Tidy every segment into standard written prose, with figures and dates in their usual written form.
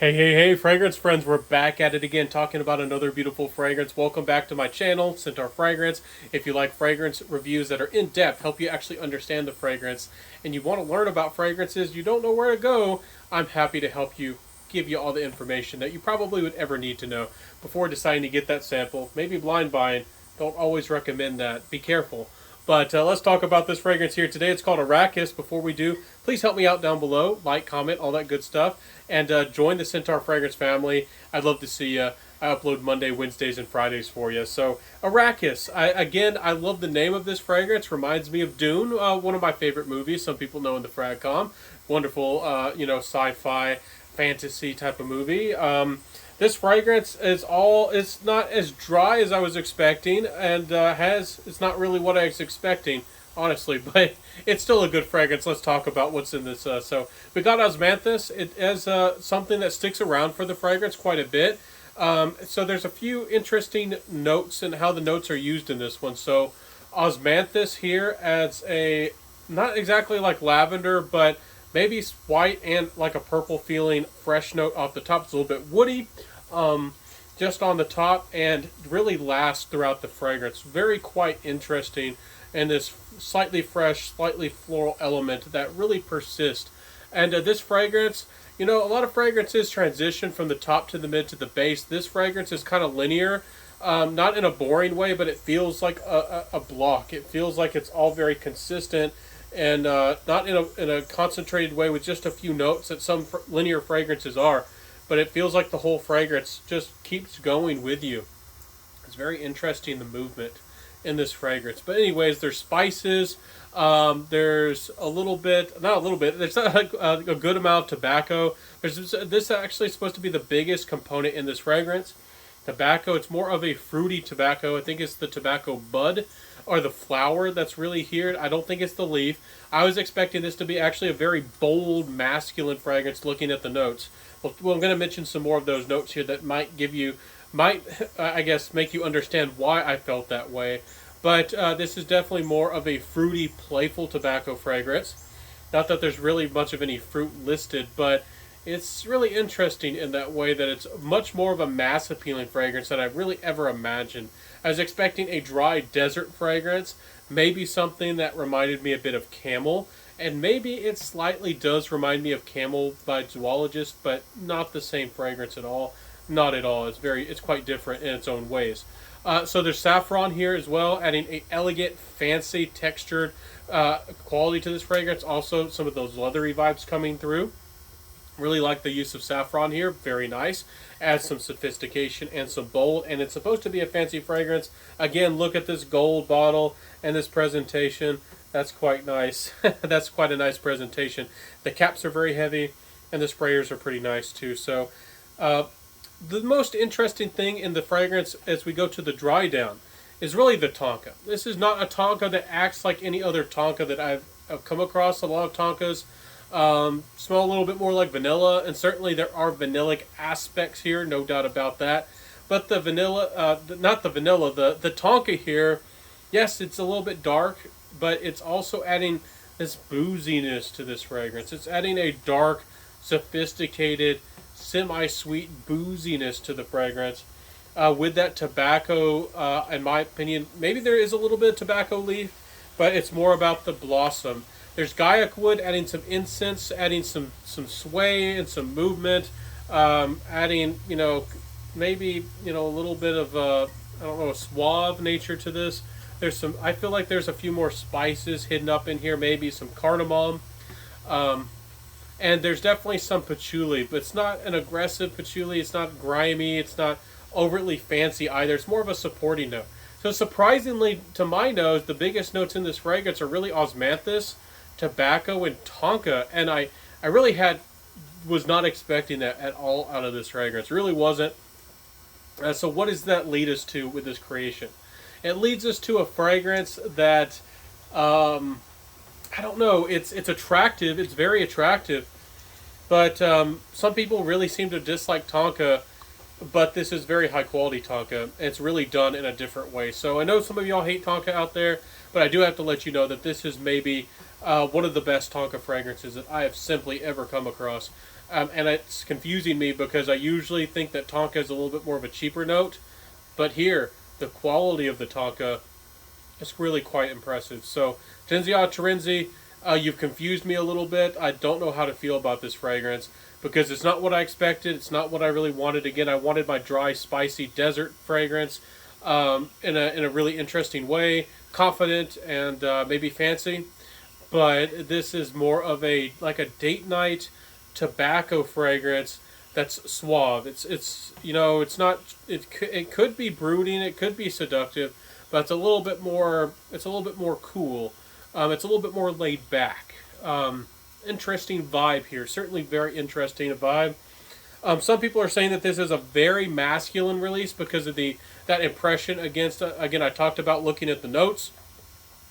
Hey, fragrance friends, we're back at it again talking about another beautiful fragrance. Welcome back to my channel, Centaur Fragrance. If you like fragrance reviews that are in-depth, help you actually understand the fragrance, and you want to learn about fragrances, you don't know where to go, I'm happy to help you, give you all the information that you probably would ever need to know before deciding to get that sample. Maybe blind buying, don't always recommend that. Be careful. But let's talk about this fragrance here today. It's called Arakkis. Before we do, please help me out down below. Like, comment, all that good stuff. And join the Centaur Fragrance family. I'd love to see you. I upload Monday, Wednesdays, and Fridays for you. So, Arakkis. I love the name of this fragrance. Reminds me of Dune, one of my favorite movies. Some people know in the Fragcom. Wonderful, sci-fi, fantasy type of movie. This fragrance it's not as dry as I was expecting, and it's not really what I was expecting, honestly, but it's still a good fragrance. Let's talk about what's in this. So we got osmanthus. It has something that sticks around for the fragrance quite a bit. So there's a few interesting notes and how the notes are used in this one. So osmanthus here adds not exactly like lavender, but maybe white and like a purple feeling fresh note off the top. It's a little bit woody, just on the top, and really lasts throughout the fragrance. Very quite interesting, and this slightly fresh, slightly floral element that really persists. And this fragrance, a lot of fragrances transition from the top to the mid to the base. This fragrance is kind of linear. Not in a boring way, but it feels like a block. It feels like it's all very consistent, and not in a concentrated way with just a few notes that some linear fragrances are, but it feels like the whole fragrance just keeps going with you. It's very interesting, the movement in this fragrance. But anyways, there's spices. There's a little bit, not a little bit, there's a good amount of tobacco. This actually supposed to be the biggest component in this fragrance. Tobacco, it's more of a fruity tobacco. I think it's the tobacco bud or the flower that's really here. I don't think it's the leaf. I was expecting this to be actually a very bold, masculine fragrance looking at the notes. Well, I'm going to mention some more of those notes here that might I guess, make you understand why I felt that way. But this is definitely more of a fruity, playful tobacco fragrance. Not that there's really much of any fruit listed, but it's really interesting in that way that it's much more of a mass appealing fragrance than I really ever imagined. I was expecting a dry desert fragrance, maybe something that reminded me a bit of camel, and maybe it slightly does remind me of camel by zoologist, but not the same fragrance at all. Not at all. It's quite different in its own ways. So there's saffron here as well, adding a elegant, fancy, textured quality to this fragrance. Also, some of those leathery vibes coming through. Really like the use of saffron here. Very nice. Adds some sophistication and some bold. And it's supposed to be a fancy fragrance. Again, look at this gold bottle and this presentation. That's quite nice. That's quite a nice presentation. The caps are very heavy, and the sprayers are pretty nice too. So, the most interesting thing in the fragrance as we go to the dry down is really the Tonka. This is not a Tonka that acts like any other Tonka that I've come across. A lot of Tonkas smell a little bit more like vanilla, and certainly there are vanillic aspects here, no doubt about that. But the vanilla, not the vanilla, the Tonka here, yes, it's a little bit dark, but it's also adding this booziness to this fragrance. It's adding a dark, sophisticated, semi-sweet booziness to the fragrance. With that tobacco, in my opinion, maybe there is a little bit of tobacco leaf, but it's more about the blossom. There's Gaiac wood, adding some incense, adding some sway and some movement, adding, maybe, a little bit of, a suave nature to this. I feel like there's a few more spices hidden up in here, maybe some cardamom. And there's definitely some patchouli, but it's not an aggressive patchouli. It's not grimy. It's not overtly fancy either. It's more of a supporting note. So surprisingly, to my nose, the biggest notes in this fragrance are really osmanthus, tobacco, and tonka. And I really was not expecting that at all out of this fragrance. Really wasn't. So what does that lead us to with this creation? It leads us to a fragrance that, I don't know, it's attractive. It's very attractive. But some people really seem to dislike Tonka, but this is very high quality Tonka. It's really done in a different way. So I know some of y'all hate Tonka out there, but I do have to let you know that this is maybe one of the best Tonka fragrances that I have simply ever come across. and it's confusing me because I usually think that Tonka is a little bit more of a cheaper note, but here the quality of the Tonka is really quite impressive. So Tiziana Terenzi, you've confused me a little bit. I don't know how to feel about this fragrance because it's not what I expected. It's not what I really wanted. Again, I wanted my dry, spicy desert fragrance in a really interesting way, confident and maybe fancy. But this is more of a like a date night tobacco fragrance that's suave. It's you know it's not it could be brooding, it could be seductive, but it's a little bit more cool. It's a little bit more laid back. Interesting vibe here. Certainly very interesting vibe. Some people are saying that this is a very masculine release because of that impression against. Again, I talked about looking at the notes.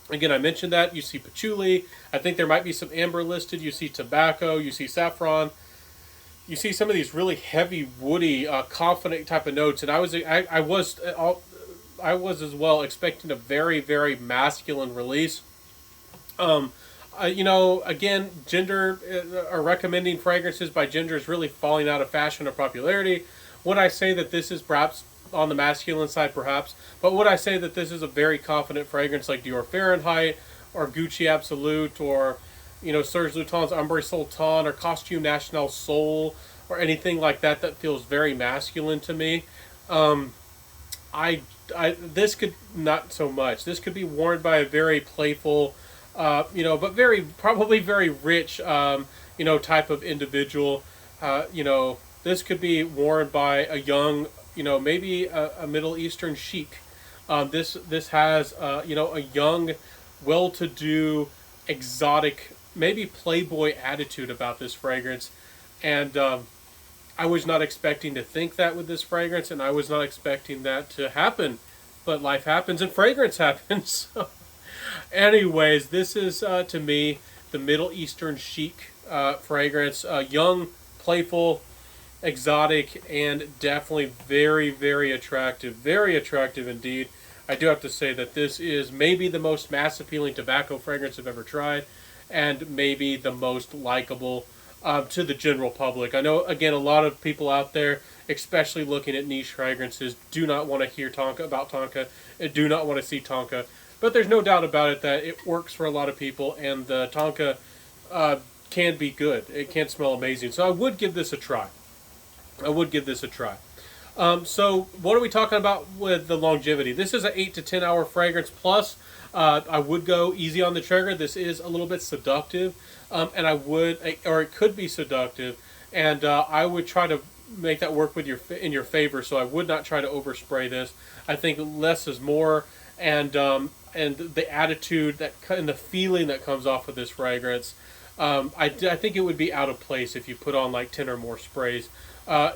Again, I mentioned that you see patchouli. I think there might be some amber listed. You see tobacco. You see saffron. You see some of these really heavy, woody, confident type of notes. And I was as well expecting a very, very masculine release. Again, gender are recommending fragrances by gender is really falling out of fashion or popularity. Would I say that this is perhaps on the masculine side, perhaps? But would I say that this is a very confident fragrance like Dior Fahrenheit or Gucci Absolute or Serge Lutens Ambre Sultan or Costume National Soul or anything like that that feels very masculine to me? This could not so much. This could be worn by a very playful, but probably very rich, type of individual. This could be worn by a young, maybe a Middle Eastern chic. This has, a young, well-to-do, exotic, maybe playboy attitude about this fragrance, and I was not expecting to think that with this fragrance, and I was not expecting that to happen, but life happens and fragrance happens. So, anyways, this is to me the Middle Eastern chic fragrance, young, playful, exotic, and definitely very, very attractive indeed. I do have to say that this is maybe the most mass appealing tobacco fragrance I've ever tried, and maybe the most likable to the general public. I know, again, a lot of people out there, especially looking at niche fragrances, do not want to hear about Tonka, and do not want to see Tonka. But there's no doubt about it that it works for a lot of people, and the Tonka can be good. It can smell amazing. So I would give this a try. So what are we talking about with the longevity? This is an 8 to 10 hour fragrance plus. I would go easy on the trigger. This is a little bit seductive, and it could be seductive, and I would try to make that work in your favor. So I would not try to overspray this. I think less is more, and the attitude and the feeling that comes off of this fragrance, I think it would be out of place if you put on like 10 or more sprays.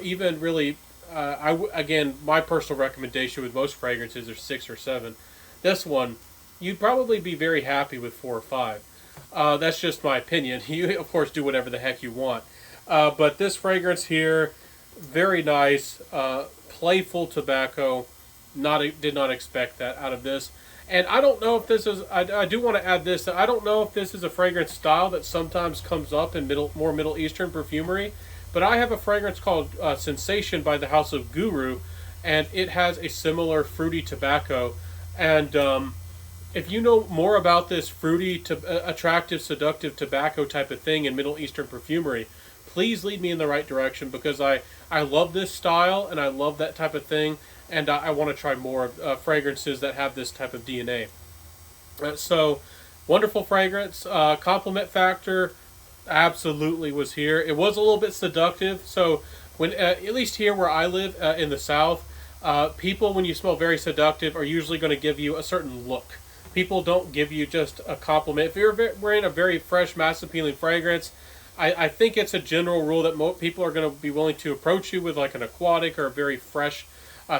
Even really, again, my personal recommendation with most fragrances are 6 or 7. This one, you'd probably be very happy with 4 or 5. That's just my opinion. You, of course, do whatever the heck you want. But this fragrance here, very nice, playful tobacco. Did not expect that out of this. And I don't know if this is, I do want to add this, that I don't know if this is a fragrance style that sometimes comes up in more Middle Eastern perfumery. But I have a fragrance called Sensation by the House of Guru, and it has a similar fruity tobacco. And if you know more about this fruity, attractive, seductive tobacco type of thing in Middle Eastern perfumery, please lead me in the right direction, because I love this style and I love that type of thing, and I want to try more fragrances that have this type of DNA. So, wonderful fragrance. Compliment factor absolutely was here. It was a little bit seductive. So, when at least here where I live in the South, people, when you smell very seductive, are usually going to give you a certain look. People don't give you just a compliment. If you're wearing a very fresh, mass-appealing fragrance, I think it's a general rule that people are going to be willing to approach you with like an aquatic or a very fresh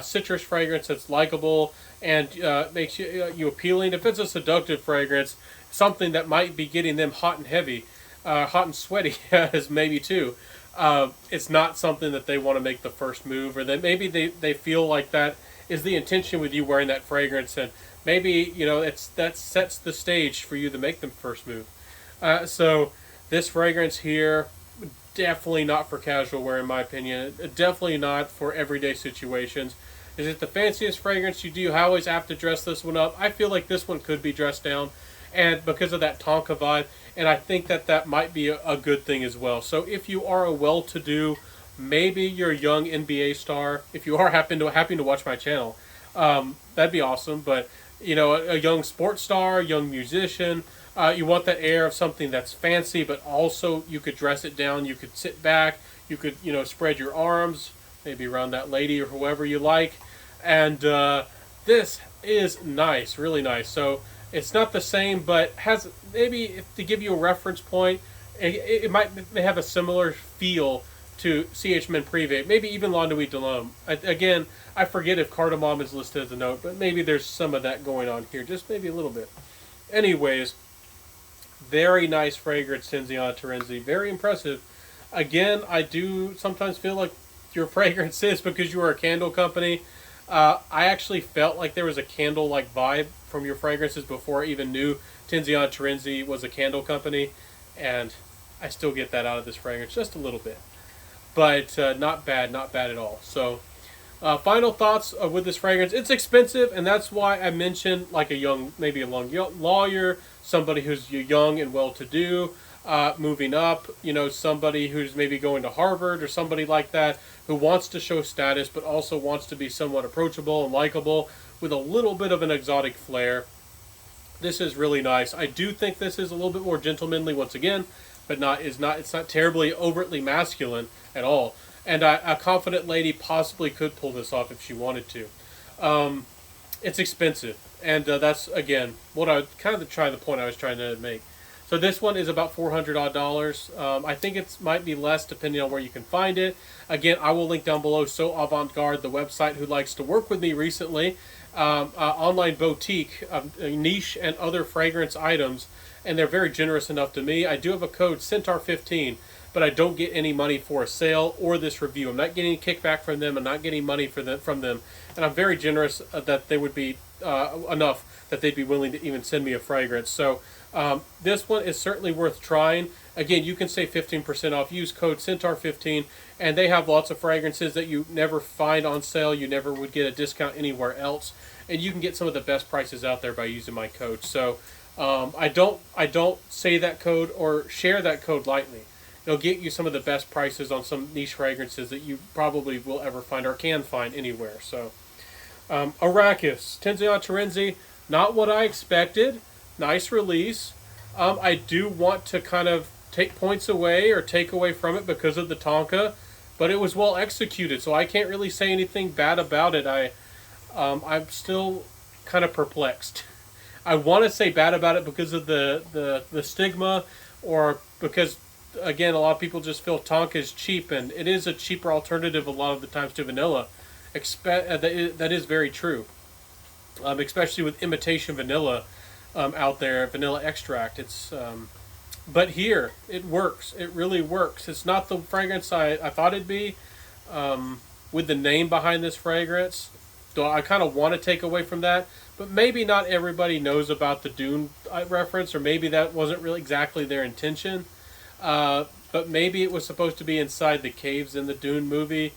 citrus fragrance that's likable and makes you appealing. If it's a seductive fragrance, something that might be getting them hot and heavy, hot and sweaty as maybe too, it's not something that they want to make the first move, or that maybe they feel like that is the intention with you wearing that fragrance, and maybe that sets the stage for you to make them first move. So this fragrance here, definitely not for casual wear, in my opinion. Definitely not for everyday situations. Is it the fanciest fragrance you do? I always have to dress this one up. I feel like this one could be dressed down, and because of that Tonka vibe, and I think that that might be a good thing as well. So if you are a well-to-do, maybe you're a young NBA star, if you are happen to watch my channel, that'd be awesome. But you know, a young sports star, young musician, you want that air of something that's fancy, but also you could dress it down. You could sit back. You could, you know, spread your arms, maybe around that lady or whoever you like. And this is nice, really nice. So it's not the same, but has maybe, to give you a reference point, it may have a similar feel to CH Men Privé, maybe even La Nuit de l'Homme. Again, I forget if cardamom is listed as a note, but maybe there's some of that going on here, just maybe a little bit. Anyways, very nice fragrance, Tiziana Terenzi. Very impressive. Again, I do sometimes feel like your fragrance is because you are a candle company. I actually felt like there was a candle-like vibe from your fragrances before I even knew Tiziana Terenzi was a candle company, and I still get that out of this fragrance just a little bit. But not bad at all. So, final thoughts with this fragrance. It's expensive, and that's why I mentioned like a young, maybe a young lawyer, somebody who's young and well-to-do, moving up, you know, somebody who's maybe going to Harvard or somebody like that who wants to show status but also wants to be somewhat approachable and likable with a little bit of an exotic flair. This is really nice. I do think this is a little bit more gentlemanly once again, but it's not terribly overtly masculine at all. And a confident lady possibly could pull this off if she wanted to. It's expensive, and that's again what I kind of the point I was trying to make. So this one is about $400 odd. I think it might be less depending on where you can find it. Again, I will link down below So Avant-Garde, the website who likes to work with me recently. Online boutique, niche and other fragrance items, and they're very generous enough to me. I do have a code Centaur15, but I don't get any money for a sale or this review. I'm not getting any kickback from them. I'm not getting money from them, and I'm very generous that they would be enough that they'd be willing to even send me a fragrance. So this one is certainly worth trying. Again, you can save 15% off. Use code Centaur15, and they have lots of fragrances that you never find on sale. You never would get a discount anywhere else, and you can get some of the best prices out there by using my code. So I don't say that code or share that code lightly. It'll get you some of the best prices on some niche fragrances that you probably will ever find or can find anywhere. So Arakkis, Tiziana Terenzi, not what I expected. Nice release. I do want to kind of take points away or take away from it because of the Tonka, but it was well executed, so I can't really say anything bad about it. I'm still kind of perplexed. I want to say bad about it because of the stigma, or because, again, a lot of people just feel Tonka is cheap, and it is a cheaper alternative a lot of the times to vanilla. That is very true, especially with imitation vanilla out there, vanilla extract. It's but here it works. It really works. It's not the fragrance I thought it'd be with the name behind this fragrance. So I kind of want to take away from that, but maybe not everybody knows about the Dune reference, or maybe that wasn't really exactly their intention. But maybe it was supposed to be inside the caves in the Dune movie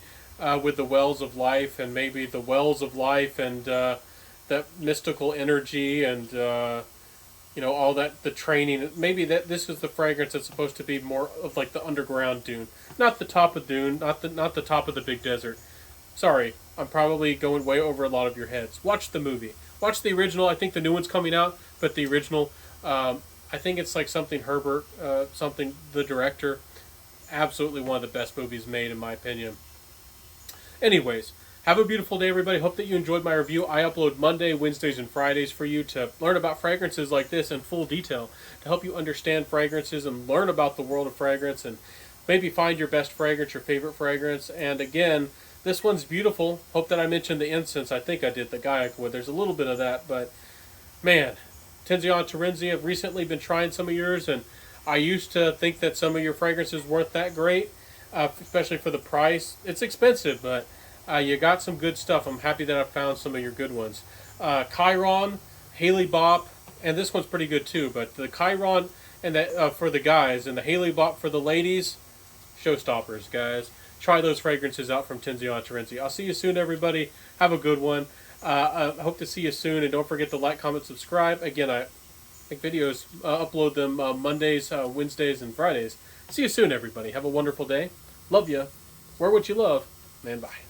with the wells of life, and maybe the wells of life and that mystical energy and you know, all that, the training. Maybe that this is the fragrance that's supposed to be more of like the underground Dune, not the top of Dune, not the top of the big desert. Sorry, I'm probably going way over a lot of your heads. Watch the movie. Watch the original. I think the new one's coming out, but the original, I think it's like something Herbert, the director. Absolutely one of the best movies made, in my opinion. Anyways, have a beautiful day, everybody. Hope that you enjoyed my review. I upload Monday, Wednesdays, and Fridays for you to learn about fragrances like this in full detail, to help you understand fragrances and learn about the world of fragrance, and maybe find your best fragrance, your favorite fragrance. And again, this one's beautiful. Hope that I mentioned the incense. I think I did, the Gaiac wood. There's a little bit of that, but man, Tiziana Terenzi, I've recently been trying some of yours, and I used to think that some of your fragrances weren't that great, especially for the price. It's expensive, but you got some good stuff. I'm happy that I found some of your good ones. Chiron, Haley Bop, and this one's pretty good too, but the Chiron and the, for the guys and the Haley Bop for the ladies, showstoppers, guys. Try those fragrances out from Tiziana Terenzi. I'll see you soon, everybody. Have a good one. I hope to see you soon, and don't forget to like, comment, subscribe. Again, I make videos, upload them Mondays, Wednesdays, and Fridays. See you soon, everybody. Have a wonderful day. Love you. Wear what you love, and bye.